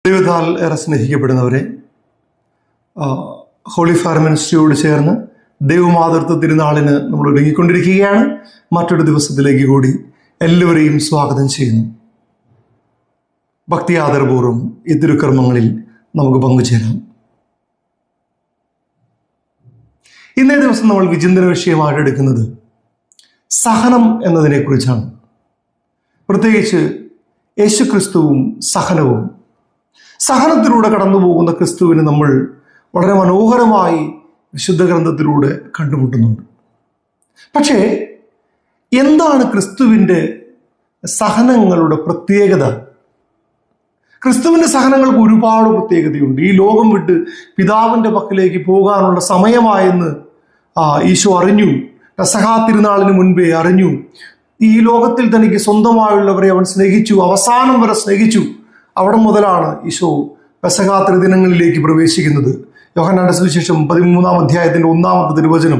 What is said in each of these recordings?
ദൈവത്താൽ ഏറെ സ്നേഹിക്കപ്പെടുന്നവരെ, holy fire മിനിസ്ട്രിയോട് ചേർന്ന് ദൈവമാതൃത്വ തിരുനാളിന് നമ്മൾ ഒരുങ്ങിക്കൊണ്ടിരിക്കുകയാണ്. മറ്റൊരു ദിവസത്തിലേക്ക് കൂടി എല്ലാവരെയും സ്വാഗതം ചെയ്യുന്നു. ഭക്തി ആദരപൂർവ്വം ഈ തിരുക്കർമ്മങ്ങളിൽ നമുക്ക് പങ്കുചേരാം. ഇന്നേ ദിവസം നമ്മൾ വിചിന്തന വിഷയമായിട്ട് എടുക്കുന്നത് സഹനം എന്നതിനെ കുറിച്ചാണ്. പ്രത്യേകിച്ച് യേശുക്രിസ്തുവും സഹനവും. സഹനത്തിലൂടെ കടന്നു പോകുന്ന ക്രിസ്തുവിന് നമ്മൾ വളരെ മനോഹരമായി വിശുദ്ധ ഗ്രന്ഥത്തിലൂടെ കണ്ടുമുട്ടുന്നുണ്ട്. പക്ഷേ എന്താണ് ക്രിസ്തുവിൻ്റെ സഹനങ്ങളുടെ പ്രത്യേകത? ക്രിസ്തുവിൻ്റെ സഹനങ്ങൾക്ക് ഒരുപാട് പ്രത്യേകതയുണ്ട്. ഈ ലോകം വിട്ട് പിതാവിൻ്റെ പക്കലേക്ക് പോകാനുള്ള സമയമായെന്ന് ഈശോ അറിഞ്ഞു. പെസഹാ തിരുനാളിന് മുൻപേ അറിഞ്ഞു. ഈ ലോകത്തിൽ തനിക്ക് സ്വന്തമായുള്ളവരെ അവൻ സ്നേഹിച്ചു, അവസാനം വരെ സ്നേഹിച്ചു. അവിടെ മുതലാണ് ഈശോ പെസഹാ ത്രിദിനങ്ങളിലേക്ക് പ്രവേശിക്കുന്നത്. യോഹന്നാന്റെ സുവിശേഷം 13-ാം അധ്യായത്തിന്റെ 1-ാമത്തെ തിരുവചനം,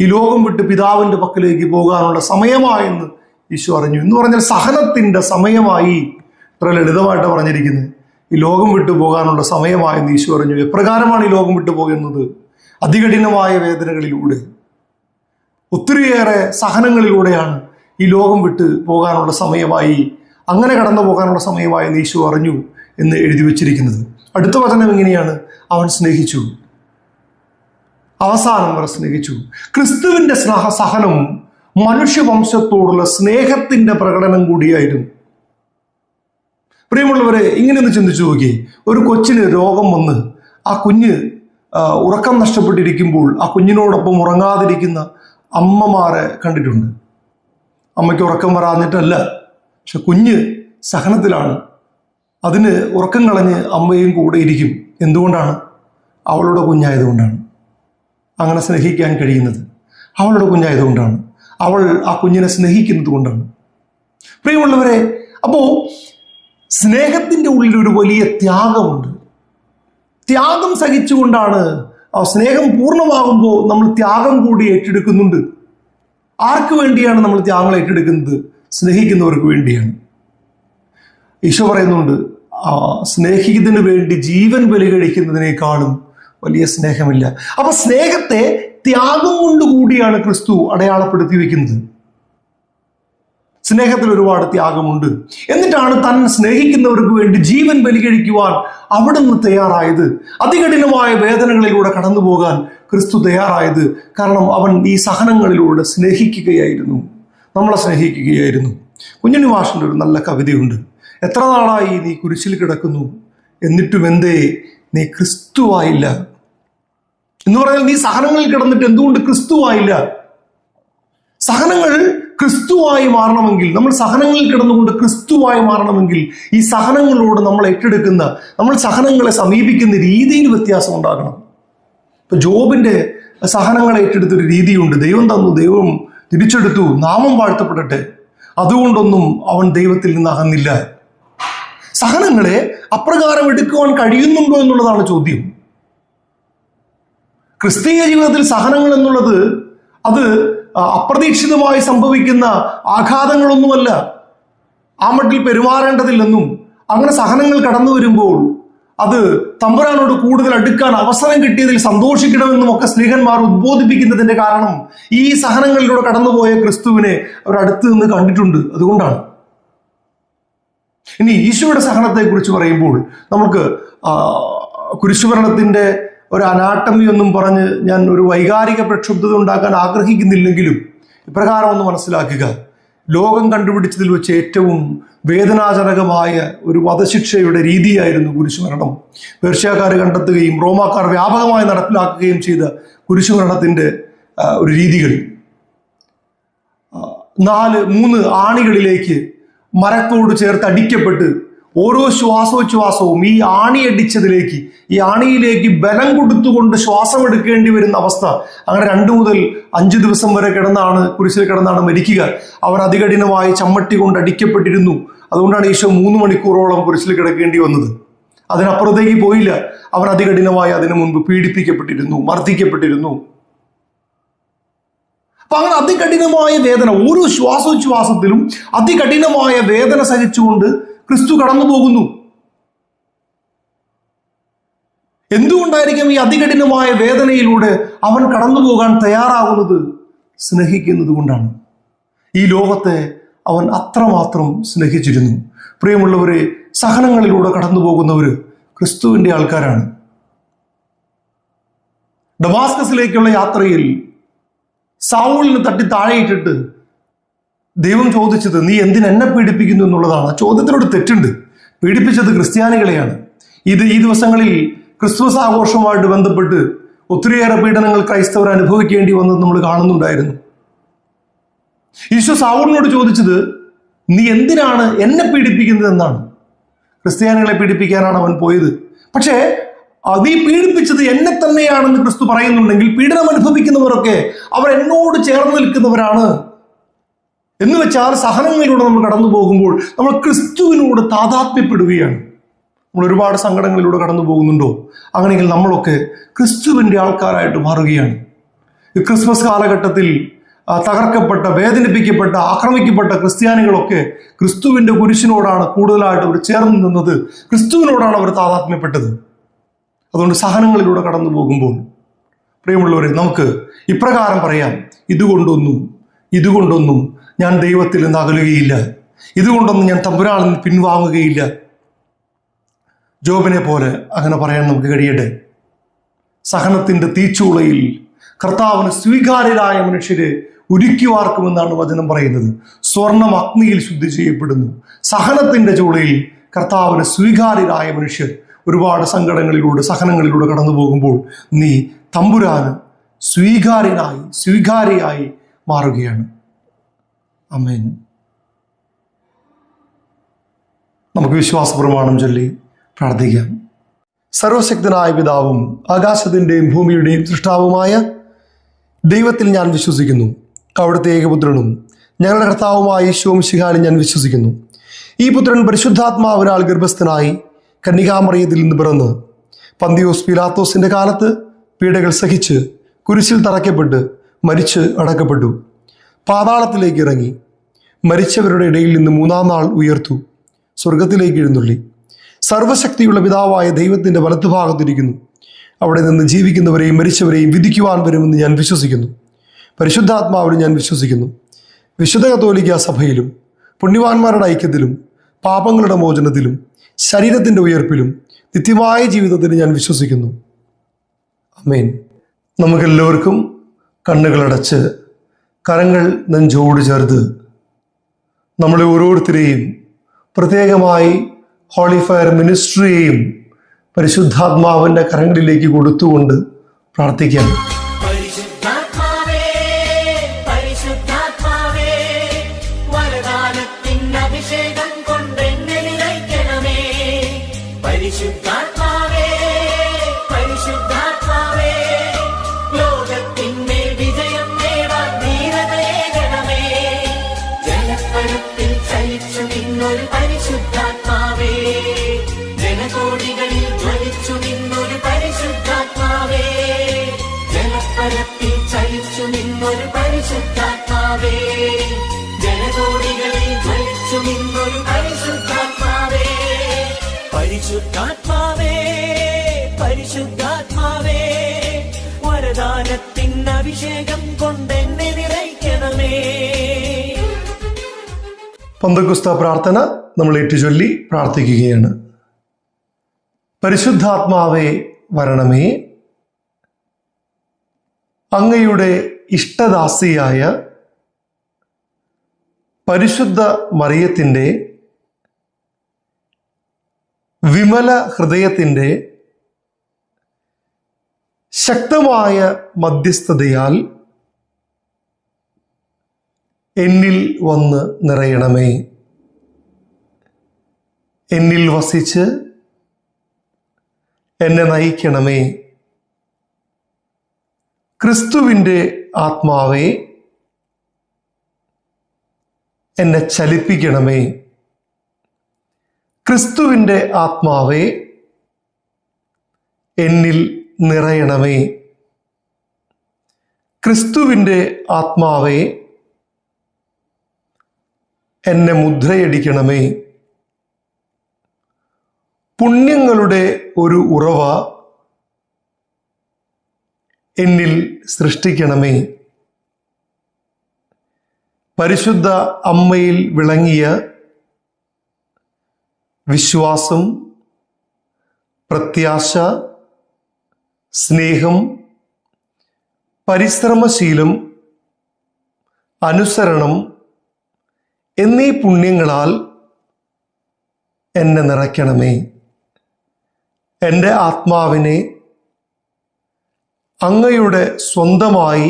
ഈ ലോകം വിട്ട് പിതാവിന്റെ പക്കലേക്ക് പോകാനുള്ള സമയമായെന്ന് ഈശോ അറിഞ്ഞു. എന്ന് പറഞ്ഞാൽ സഹനത്തിന്റെ സമയമായി. ഇത്ര ലളിതമായിട്ട് പറഞ്ഞിരിക്കുന്നത്. ഈ ലോകം വിട്ടു പോകാനുള്ള സമയമായെന്ന് ഈശോ അറിഞ്ഞു. എപ്രകാരമാണ് ഈ ലോകം വിട്ടു പോകുന്നത്? അതികഠിനമായ വേദനകളിലൂടെ, ഒത്തിരിയേറെ സഹനങ്ങളിലൂടെയാണ് ഈ ലോകം വിട്ട് പോകാനുള്ള സമയമായി, അങ്ങനെ കടന്നു പോകാനുള്ള സമയമായി ഈശോ അറിഞ്ഞു എന്ന് എഴുതി വച്ചിരിക്കുന്നത്. അടുത്ത വചനം ഇങ്ങനെയാണ്: അവൻ സ്നേഹിച്ചു, അവസാനം വരെ സ്നേഹിച്ചു. ക്രിസ്തുവിന്റെ സഹനം മനുഷ്യവംശത്തോടുള്ള സ്നേഹത്തിന്റെ പ്രകടനം കൂടിയായിരുന്നു. പ്രിയമുള്ളവരെ, ഇങ്ങനെയൊന്ന് ചിന്തിച്ചു നോക്കി. ഒരു കൊച്ചിന് രോഗം വന്ന് ആ കുഞ്ഞ് ഉറക്കം നഷ്ടപ്പെട്ടിരിക്കുമ്പോൾ ആ കുഞ്ഞിനോടൊപ്പം ഉറങ്ങാതിരിക്കുന്ന അമ്മമാരെ കണ്ടിട്ടുണ്ട്. അമ്മയ്ക്ക് ഉറക്കം വരാഞ്ഞിട്ടല്ല, പക്ഷെ കുഞ്ഞ് സഹനത്തിലാണ്. അതിന് ഉറക്കം കളഞ്ഞ് അമ്മയും കൂടെ ഇരിക്കും. എന്തുകൊണ്ടാണ്? അവളുടെ കുഞ്ഞായതുകൊണ്ടാണ് അങ്ങനെ സ്നേഹിക്കാൻ കഴിയുന്നത്. അവളുടെ കുഞ്ഞായതുകൊണ്ടാണ്, അവൾ ആ കുഞ്ഞിനെ സ്നേഹിക്കുന്നത് കൊണ്ടാണ്. പ്രിയമുള്ളവരെ, അപ്പോൾ സ്നേഹത്തിൻ്റെ ഉള്ളിൽ ഒരു വലിയ ത്യാഗമുണ്ട്. ത്യാഗം സഹിച്ചുകൊണ്ടാണ് ആ സ്നേഹം പൂർണ്ണമാകുമ്പോൾ നമ്മൾ ത്യാഗം കൂടി ഏറ്റെടുക്കുന്നുണ്ട്. ആർക്ക് വേണ്ടിയാണ് നമ്മൾ ത്യാഗങ്ങൾ ഏറ്റെടുക്കുന്നത്? സ്നേഹിക്കുന്നവർക്ക് വേണ്ടിയാണ്. ഈശോ പറയുന്നുണ്ട്, സ്നേഹിക്കുന്നതിന് വേണ്ടി ജീവൻ ബലി കഴിക്കുന്നതിനേക്കാളും വലിയ സ്നേഹമില്ല. അപ്പൊ സ്നേഹത്തെ ത്യാഗം കൊണ്ടുകൂടിയാണ് ക്രിസ്തു അടയാളപ്പെടുത്തി വെക്കുന്നത്. സ്നേഹത്തിൽ ഒരുപാട് ത്യാഗമുണ്ട്. എന്നിട്ടാണ് താൻ സ്നേഹിക്കുന്നവർക്ക് വേണ്ടി ജീവൻ ബലി കഴിക്കുവാൻ അവിടുന്ന് തയ്യാറായത്. അതികഠിനമായ വേദനകളിലൂടെ കടന്നു പോകാൻ ക്രിസ്തു തയ്യാറായത്. കാരണം അവൻ ഈ സഹനങ്ങളിലൂടെ സ്നേഹിക്കുകയായിരുന്നു, നമ്മളെ സ്നേഹിക്കുകയായിരുന്നു. കുഞ്ഞുണ്ണി മാഷിൻ്റെ ഒരു നല്ല കവിതയുണ്ട്: എത്ര നാളായി നീ കുരിശിൽ കിടക്കുന്നു, എന്നിട്ടും എന്തേ നീ ക്രിസ്തുവായില്ല? എന്ന് പറഞ്ഞാൽ നീ സഹനങ്ങളിൽ കിടന്നിട്ട് എന്തുകൊണ്ട് ക്രിസ്തുവായില്ല? സഹനങ്ങൾ ക്രിസ്തുവായി മാറണമെങ്കിൽ, നമ്മൾ സഹനങ്ങളിൽ കിടന്നുകൊണ്ട് ക്രിസ്തുവായി മാറണമെങ്കിൽ ഈ സഹനങ്ങളോട് നമ്മൾ ഏറ്റെടുക്കുന്ന, നമ്മൾ സഹനങ്ങളെ സമീപിക്കുന്ന രീതിയിൽ വ്യത്യാസം ഉണ്ടാകണം. ഇപ്പൊ ജോബിന്റെ സഹനങ്ങളെ ഏറ്റെടുത്തൊരു രീതിയുണ്ട്. ദൈവം തന്നു, ദൈവം തിരിച്ചെടുത്തു, നാമം വാഴ്ത്തപ്പെടട്ടെ. അതുകൊണ്ടൊന്നും അവൻ ദൈവത്തിൽ നിന്ന് അകന്നില്ല. സഹനങ്ങളെ അപ്രകാരം എടുക്കുവാൻ കഴിയുന്നുണ്ടോ എന്നുള്ളതാണ് ചോദ്യം. ക്രിസ്തീയ ജീവിതത്തിൽ സഹനങ്ങൾ എന്നുള്ളത് അത് അപ്രതീക്ഷിതമായി സംഭവിക്കുന്ന ആഘാതങ്ങളൊന്നുമല്ല. ആ മട്ടിൽ പെരുമാറേണ്ടതില്ലെന്നും, അങ്ങനെ സഹനങ്ങൾ കടന്നു വരുമ്പോൾ അത് തമ്പുരാനോട് കൂടുതൽ അടുക്കാൻ അവസരം കിട്ടിയതിൽ സന്തോഷിക്കണമെന്നും ഒക്കെ സ്നേഹന്മാർ ഉദ്ബോധിപ്പിക്കുന്നതിന്റെ കാരണം ഈ സഹനങ്ങളിലൂടെ കടന്നുപോയ ക്രിസ്തുവിനെ അവർ അടുത്ത് നിന്ന് കണ്ടിട്ടുണ്ട്. അതുകൊണ്ടാണ്. ഇനി ഈശോയുടെ സഹനത്തെ കുറിച്ച് പറയുമ്പോൾ നമുക്ക് കുരിശുമരണത്തിന്റെ ഒരു അനാട്ടമി ഒന്നും പറഞ്ഞ് ഞാൻ ഒരു വൈകാരിക പ്രക്ഷുബ്ധത ഉണ്ടാക്കാൻ ആഗ്രഹിക്കുന്നില്ലെങ്കിലും ഇപ്രകാരം ഒന്ന് മനസ്സിലാക്കുക: ലോകം കണ്ടുപിടിച്ചതിൽ വെച്ച് ഏറ്റവും വേദനാജനകമായ ഒരു വധശിക്ഷയുടെ രീതിയായിരുന്നു കുരിശുമരണം. പേർഷ്യക്കാർ കണ്ടെത്തുകയും റോമാക്കാർ വ്യാപകമായി നടപ്പിലാക്കുകയും ചെയ്ത കുരിശുമരണത്തിന്റെ ഒരു രീതികൾ, 3 ആണികളിലേക്ക് മരത്തോട് ചേർത്ത് അടിക്കപ്പെട്ട് ഓരോ ശ്വാസോച്ഛ്വാസവും ഈ ആണിയടിച്ചതിലേക്ക്, ഈ ആണിയിലേക്ക് ബലം കൊടുത്തുകൊണ്ട് ശ്വാസം എടുക്കേണ്ടി വരുന്ന അവസ്ഥ. അങ്ങനെ 2 മുതൽ 5 ദിവസം വരെ കുരിശിൽ കിടന്നാണ് മരിക്കുക. അവൻ അതികഠിനമായി ചമ്മട്ടി കൊണ്ട് അടിക്കപ്പെട്ടിരുന്നു. അതുകൊണ്ടാണ് ഈശോ 3 മണിക്കൂറോളം കുരിശിൽ കിടക്കേണ്ടി വന്നത്. അതിനപ്പുറത്തേക്ക് പോയില്ല. അവൻ അതികഠിനമായി അതിനു മുൻപ് പീഡിപ്പിക്കപ്പെട്ടിരുന്നു, മർദ്ദിക്കപ്പെട്ടിരുന്നു. അപ്പൊ അങ്ങനെ അതികഠിനമായ വേദന, ഓരോ ശ്വാസോച്ഛ്വാസത്തിലും അതികഠിനമായ വേദന സഹിച്ചുകൊണ്ട് ക്രിസ്തു കടന്നു പോകുന്നു. എന്തുകൊണ്ടായിരിക്കും ഈ അതികഠിനമായ വേദനയിലൂടെ അവൻ കടന്നു പോകാൻ തയ്യാറാകുന്നത്? സ്നേഹിക്കുന്നത് കൊണ്ടാണ്. ഈ ലോകത്തെ അവൻ അത്രമാത്രം സ്നേഹിച്ചിരുന്നു. പ്രിയമുള്ളവരെ, സഹനങ്ങളിലൂടെ കടന്നു പോകുന്നവർ ക്രിസ്തുവിൻ്റെ ആൾക്കാരാണ്. ഡമാസ്കസിലേക്കുള്ള യാത്രയിൽ സൗളിനെ തട്ടി താഴെയിട്ടിട്ട് ദൈവം ചോദിച്ചത്, നീ എന്തിനെന്നെ പീഡിപ്പിക്കുന്നു എന്നുള്ളതാണ്. ചോദ്യത്തിനോട് തെറ്റുണ്ട്. പീഡിപ്പിച്ചത് ക്രിസ്ത്യാനികളെയാണ്. ഈ ദിവസങ്ങളിൽ ക്രിസ്മസ് ആഘോഷവുമായിട്ട് ബന്ധപ്പെട്ട് ഒത്തിരിയേറെ പീഡനങ്ങൾ ക്രൈസ്തവർ അനുഭവിക്കേണ്ടി വന്നത് നമ്മൾ കാണുന്നുണ്ടായിരുന്നു. ഈശോ സൗളിനോട് ചോദിച്ചത്, നീ എന്തിനാണ് എന്നെ പീഡിപ്പിക്കുന്നത് എന്നാണ്. ക്രിസ്ത്യാനികളെ പീഡിപ്പിക്കാനാണ് അവൻ പോയത്. പക്ഷേ നീ പീഡിപ്പിച്ചത് എന്നെ തന്നെയാണെന്ന് ക്രിസ്തു പറയുന്നുണ്ടെങ്കിൽ പീഡനം അനുഭവിക്കുന്നവരൊക്കെ അവർ എന്നോട് ചേർന്ന് നിൽക്കുന്നവരാണ് എന്ന് വെച്ചാൽ സഹനങ്ങളിലൂടെ നമ്മൾ കടന്നു പോകുമ്പോൾ നമ്മൾ ക്രിസ്തുവിനോട് താതാത്മ്യപ്പെടുകയാണ്. നമ്മൾ ഒരുപാട് സങ്കടങ്ങളിലൂടെ കടന്നു പോകുന്നുണ്ടോ? അങ്ങനെയെങ്കിൽ നമ്മളൊക്കെ ക്രിസ്തുവിൻ്റെ ആൾക്കാരായിട്ട് മാറുകയാണ്. ഈ ക്രിസ്മസ് കാലഘട്ടത്തിൽ തകർക്കപ്പെട്ട, വേദനിപ്പിക്കപ്പെട്ട, ആക്രമിക്കപ്പെട്ട ക്രിസ്ത്യാനികളൊക്കെ ക്രിസ്തുവിൻ്റെ കുരിശിനോടാണ് കൂടുതലായിട്ട് അവർ ചേർന്ന് നിന്നത്. ക്രിസ്തുവിനോടാണ് അവർ താതാത്മ്യപ്പെട്ടത്. അതുകൊണ്ട് സഹനങ്ങളിലൂടെ കടന്നു പോകുമ്പോൾ പ്രിയമുള്ളവരെ, നമുക്ക് ഇപ്രകാരം പറയാം, ഇതുകൊണ്ടൊന്നും ഞാൻ ദൈവത്തിൽ നിന്ന് അകലുകയില്ല, ഇതുകൊണ്ടൊന്നും ഞാൻ തമ്പുരാനിൽ നിന്ന് പിൻവാങ്ങുകയില്ല. ജോബിനെ പോലെ അങ്ങനെ പറയാൻ നമുക്ക് കഴിയട്ടെ. സഹനത്തിന്റെ തീച്ചൂളയിൽ കർത്താവിന് സ്വീകാര്യരായ മനുഷ്യരെ ഉരുക്കിവാർക്കുമെന്നാണ് വചനം പറയുന്നത്. സ്വർണം അഗ്നിയിൽ ശുദ്ധി ചെയ്യപ്പെടുന്നു. സഹനത്തിന്റെ ചൂളയിൽ കർത്താവിന് സ്വീകാര്യരായ മനുഷ്യർ ഒരുപാട് സങ്കടങ്ങളിലൂടെ, സഹനങ്ങളിലൂടെ കടന്നു പോകുമ്പോൾ നീ തമ്പുരാന് സ്വീകാര്യയായി മാറുകയാണ്. ആമേൻ. നമുക്ക് വിശ്വാസ പ്രമാണം ചൊല്ലി പ്രാർത്ഥിക്കാം. സർവശക്തനായ പിതാവും ആകാശത്തിൻ്റെയും ഭൂമിയുടെയും സൃഷ്ടാവുമായ ദൈവത്തിൽ ഞാൻ വിശ്വസിക്കുന്നു. അവിടുത്തെ ഏകപുത്രനും ഞങ്ങളുടെ കർത്താവുമായ യേശു മിശിഹായിൽ ഞാൻ വിശ്വസിക്കുന്നു. ഈ പുത്രൻ പരിശുദ്ധാത്മാവിനാൽ ഗർഭസ്ഥനായി കന്യകാമറിയത്തിൽ നിന്ന് പിറന്ന് പന്തിയോസ് പീലാത്തോസിന്റെ കാലത്ത് പീഡകൾ സഹിച്ച് കുരിശിൽ തറയ്ക്കപ്പെട്ട് മരിച്ച് അടക്കപ്പെട്ടു. പാതാളത്തിലേക്ക് ഇറങ്ങി മരിച്ചവരുടെ ഇടയിൽ നിന്ന് മൂന്നാം നാൾ ഉയർത്തു. സ്വർഗത്തിലേക്ക് എഴുന്നള്ളി. സർവശക്തിയുള്ള പിതാവായ ദൈവത്തിൻ്റെ വലത്തുഭാഗത്തിരിക്കുന്നു. അവിടെ നിന്ന് ജീവിക്കുന്നവരെയും മരിച്ചവരെയും വിധിക്കുവാൻ വരുമെന്ന് ഞാൻ വിശ്വസിക്കുന്നു. പരിശുദ്ധാത്മാവിൽ ഞാൻ വിശ്വസിക്കുന്നു. വിശുദ്ധ കത്തോലിക്ക സഭയിലും പുണ്യവാന്മാരുടെ ഐക്യത്തിലും പാപങ്ങളുടെ മോചനത്തിലും ശരീരത്തിൻ്റെ ഉയർപ്പിലും നിത്യമായ ജീവിതത്തിന് ഞാൻ വിശ്വസിക്കുന്നു. ആമേൻ. നമുക്കെല്ലാവർക്കും കണ്ണുകളടച്ച് കരങ്ങൾ നെഞ്ചോട് ചേർത്ത് നമ്മളെ ഓരോരുത്തരെയും, പ്രത്യേകമായി ഹോളി ഫയർ മിനിസ്ട്രിയെയും പരിശുദ്ധാത്മാവിൻ്റെ കരങ്ങളിലേക്ക് കൊടുത്തുകൊണ്ട് പ്രാർത്ഥിക്കാം. പരിശുദ്ധാത്മാവേ, വരദാനത്തിൻ അഭിഷേകം കൊണ്ടെന്നെ നിറയ്ക്കണമേ. പന്തക്കുസ്ത പ്രാർത്ഥന നമ്മൾ ഏറ്റുചൊല്ലി പ്രാർത്ഥിക്കുകയാണ്. പരിശുദ്ധാത്മാവേ വരണമേ, അങ്ങയുടെ ഇഷ്ടദാസിയായ പരിശുദ്ധ മറിയത്തിൻ്റെ വിമല ഹൃദയത്തിൻ്റെ ശക്തമായ മധ്യസ്ഥതയാൽ എന്നിൽ വന്ന് നിറയണമേ. എന്നിൽ വസിച്ച് എന്നെ നയിക്കണമേ. ക്രിസ്തുവിൻ്റെ ആത്മാവേ, എന്നെ ചലിപ്പിക്കണമേ. ക്രിസ്തുവിൻ്റെ ആത്മാവേ, എന്നിൽ നിറയണമേ. ക്രിസ്തുവിൻ്റെ ആത്മാവേ, എന്നെ മുദ്രയടിക്കണമേ. പുണ്യങ്ങളുടെ ഒരു ഉറവ എന്നിൽ സൃഷ്ടിക്കണമേ. പരിശുദ്ധ അമ്മയിൽ വിളങ്ങിയ വിശ്വാസം, പ്രത്യാശ, സ്നേഹം, പരിശ്രമശീലം, അനുസരണം എന്നീ പുണ്യങ്ങളാൽ എന്നെ നിറയ്ക്കണമേ. എൻ്റെ ആത്മാവിനെ അങ്ങയുടെ സ്വന്തമായി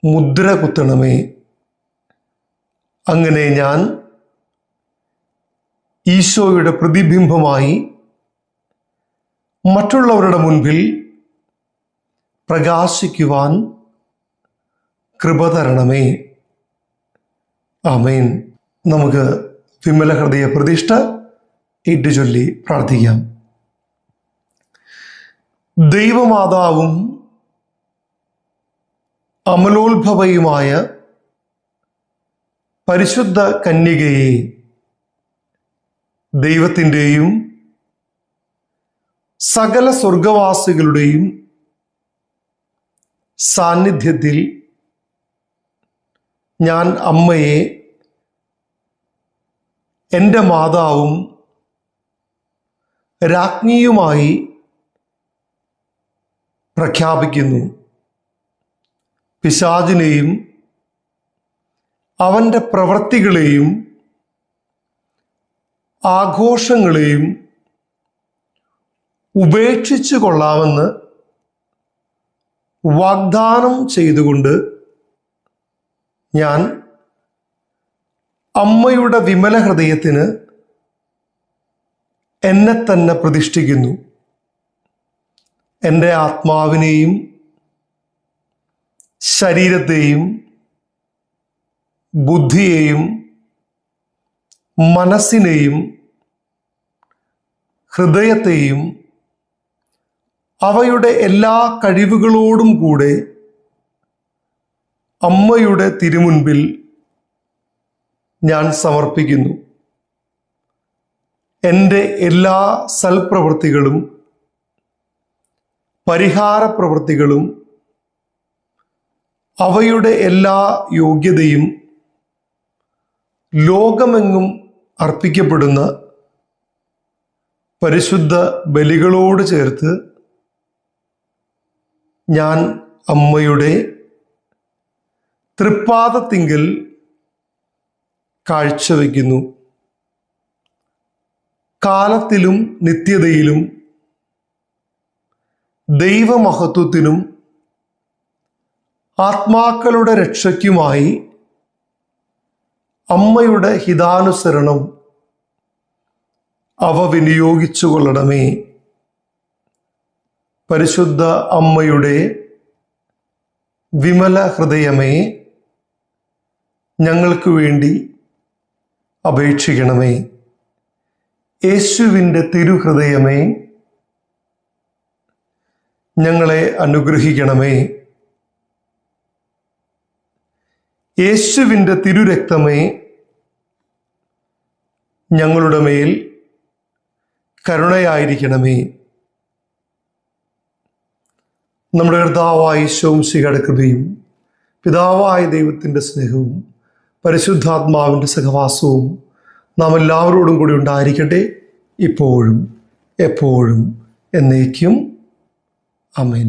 മുദ്ര കുത്തണമേ. അങ്ങനെ ഞാൻ ഈശോയുടെ പ്രതിബിംബമായി മറ്റുള്ളവരുടെ മുൻപിൽ പ്രകാശിക്കുവാൻ കൃപ തരണമേ. ആമേൻ. നമുക്ക് വിമല ഹൃദയ പ്രതിഷ്ഠ ഏറ്റുചൊല്ലി പ്രാർത്ഥിക്കാം. ദൈവമാതാവും അമലോത്ഭവയുമായ പരിശുദ്ധ കന്യകയെ ദൈവത്തിൻ്റെയും സകല സ്വർഗവാസികളുടെയും സാന്നിധ്യത്തിൽ ഞാൻ അമ്മയെ എൻ്റെ മാതാവും രാജ്ഞിയുമായി പ്രഖ്യാപിക്കുന്നു. പിശാചിനെയും അവൻ്റെ പ്രവൃത്തികളെയും ആഘോഷങ്ങളെയും ഉപേക്ഷിച്ചു കൊള്ളാമെന്ന് വാഗ്ദാനം ചെയ്തുകൊണ്ട് ഞാൻ അമ്മയുടെ വിമല ഹൃദയത്തിന് എന്നെ തന്നെ പ്രതിഷ്ഠിക്കുന്നു. എൻ്റെ ആത്മാവിനെയും ശരീരത്തെയും ബുദ്ധിയെയും മനസ്സിനെയും ഹൃദയത്തെയും അവയുടെ എല്ലാ കഴിവുകളോടും കൂടെ അമ്മയുടെ തിരുമുൻപിൽ ഞാൻ സമർപ്പിക്കുന്നു. എൻ്റെ എല്ലാ സൽപ്രവൃത്തികളും പരിഹാര പ്രവൃത്തികളും അവയുടെ എല്ലാ യോഗ്യതയും ലോകമെങ്ങും അർപ്പിക്കപ്പെടുന്ന പരിശുദ്ധ ബലികളോട് ചേർത്ത് ഞാൻ അമ്മയുടെ തൃപ്പാദത്തിങ്കൽ കാഴ്ചവെക്കുന്നു. കാലത്തിലും നിത്യതയിലും ദൈവമഹത്വത്തിനും ആത്മാക്കളുടെ രക്ഷയ്ക്കുമായി അമ്മയുടെ ഹിതാനുസരണം അവ വിനിയോഗിച്ചു കൊള്ളണമേ. പരിശുദ്ധ അമ്മയുടെ വിമല ഹൃദയമേ, ഞങ്ങൾക്ക് വേണ്ടി അപേക്ഷിക്കണമേ. യേശുവിൻ്റെ തിരുഹൃദയമേ, ഞങ്ങളെ അനുഗ്രഹിക്കണമേ. യേശുവിൻ്റെ തിരുരക്തമേ, ഞങ്ങളുടെ മേൽ കരുണയായിരിക്കണമേ. നമ്മുടെ കർത്താവായ ഈശോമിശിഹായുടെ കൃപയും പിതാവായ ദൈവത്തിൻ്റെ സ്നേഹവും പരിശുദ്ധാത്മാവിൻ്റെ സഹവാസവും നാം എല്ലാവരോടും കൂടി ഉണ്ടായിരിക്കട്ടെ, ഇപ്പോഴും എപ്പോഴും എന്നേക്കും. ആമേൻ.